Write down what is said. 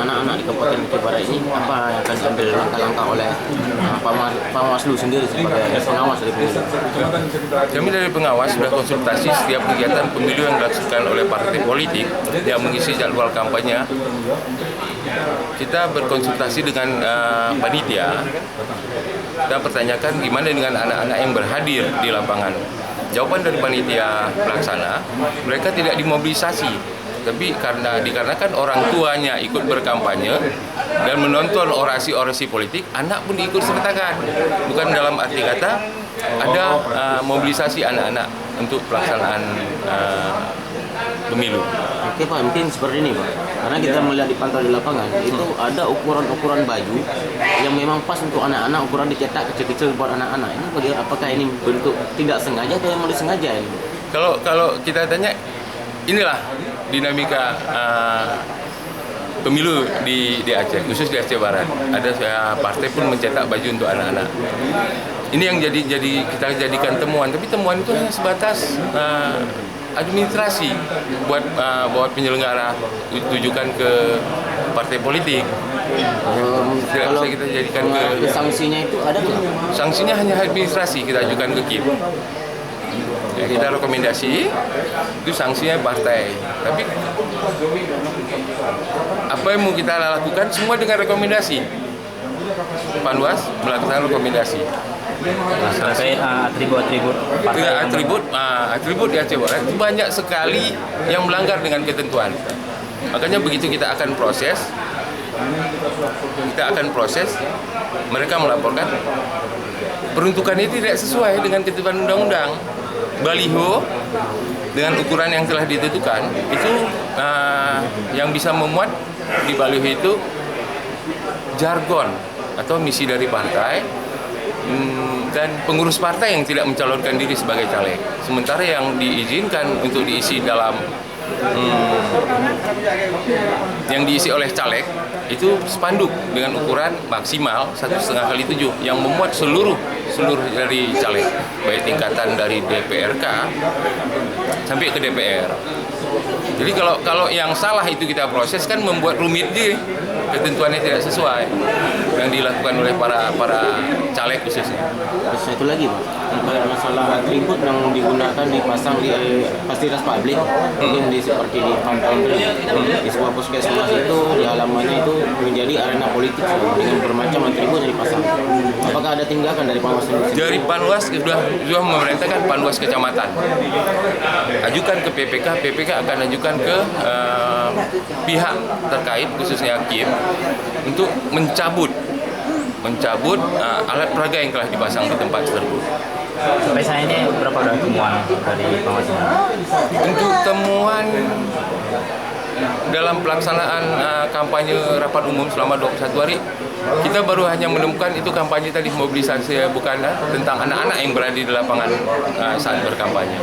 anak-anak di Kabupaten Aceh Barat ini, apa yang akan diambil langkah-langkah oleh Bawaslu sendiri sebagai pengawas dari pemilu? Kami dari pengawas sudah konsultasi setiap kegiatan pemilu yang dilakukan oleh partai politik yang mengisi jadwal kampanye. Kita berkonsultasi dengan panitia dan pertanyakan gimana dengan anak-anak yang berhadir di lapangan. Jawaban dari panitia pelaksana, mereka tidak dimobilisasi, tapi dikarenakan orang tuanya ikut berkampanye dan menonton orasi-orasi politik, anak pun diikut sertakan. Bukan dalam arti kata ada mobilisasi anak-anak untuk pelaksanaan pemilu. Oke Pak, mungkin seperti ini Pak, karena kita melihat di pantau di lapangan itu ada ukuran-ukuran baju yang memang pas untuk anak-anak, ukuran dicetak kecil-kecil buat anak-anak. Ini apakah ini bentuk tidak sengaja atau yang disengaja ini? Kalau kita tanya, inilah dinamika pemilu di Aceh, khusus di Aceh Barat. Ada partai pun mencetak baju untuk anak-anak. Ini yang kita jadikan temuan, tapi temuan itu hanya sebatas administrasi buat penyelenggara, tujukan ke partai politik. Tidak bisa kita jadikan ke sanksinya itu ada nggak? Sanksinya hanya administrasi, kita ajukan ke KIP. Ya, kita rekomendasi itu sanksinya partai. Tapi apa yang mau kita lakukan semua dengan rekomendasi. Panwas melakukan rekomendasi. Sampai atribut-atribut partai. Atribut di Aceh Barat itu banyak sekali yang melanggar dengan ketentuan. Makanya begitu kita akan proses, mereka melaporkan peruntukan itu tidak sesuai dengan ketentuan undang-undang. Baliho dengan ukuran yang telah ditentukan itu yang bisa memuat di baliho itu jargon atau misi dari partai dan pengurus partai yang tidak mencalonkan diri sebagai caleg. Sementara yang diizinkan untuk diisi dalam yang diisi oleh caleg itu spanduk dengan ukuran maksimal 1,5x7 yang memuat seluruh dari caleg, baik tingkatan dari DPRK sampai ke DPR. Jadi kalau yang salah itu kita proses kan membuat rumit diri, ketentuannya tidak sesuai yang dilakukan oleh para caleg khususnya. Terus itu lagi Pak, kayak masalah atribut yang digunakan dipasang di fasilitas publik, mungkin seperti di pantauan di sebuah puskesmas itu di halamannya itu menjadi arena politik dengan bermacam atribut yang dipasang. Apakah ada tindakan dari Panwas sendiri? Dari Panwas sudah memerintahkan Panwas kecamatan ajukan ke PPK akan ajukan ke pihak terkait khususnya KIP untuk mencabut alat peraga yang telah dipasang di tempat tersebut. Sampai saat ini berapa udah temuan dari Panwas? Untuk temuan dalam pelaksanaan kampanye rapat umum selama 21 hari, kita baru hanya menemukan itu kampanye tadi, mobilisasi bukan tentang anak-anak yang berada di lapangan saat berkampanye.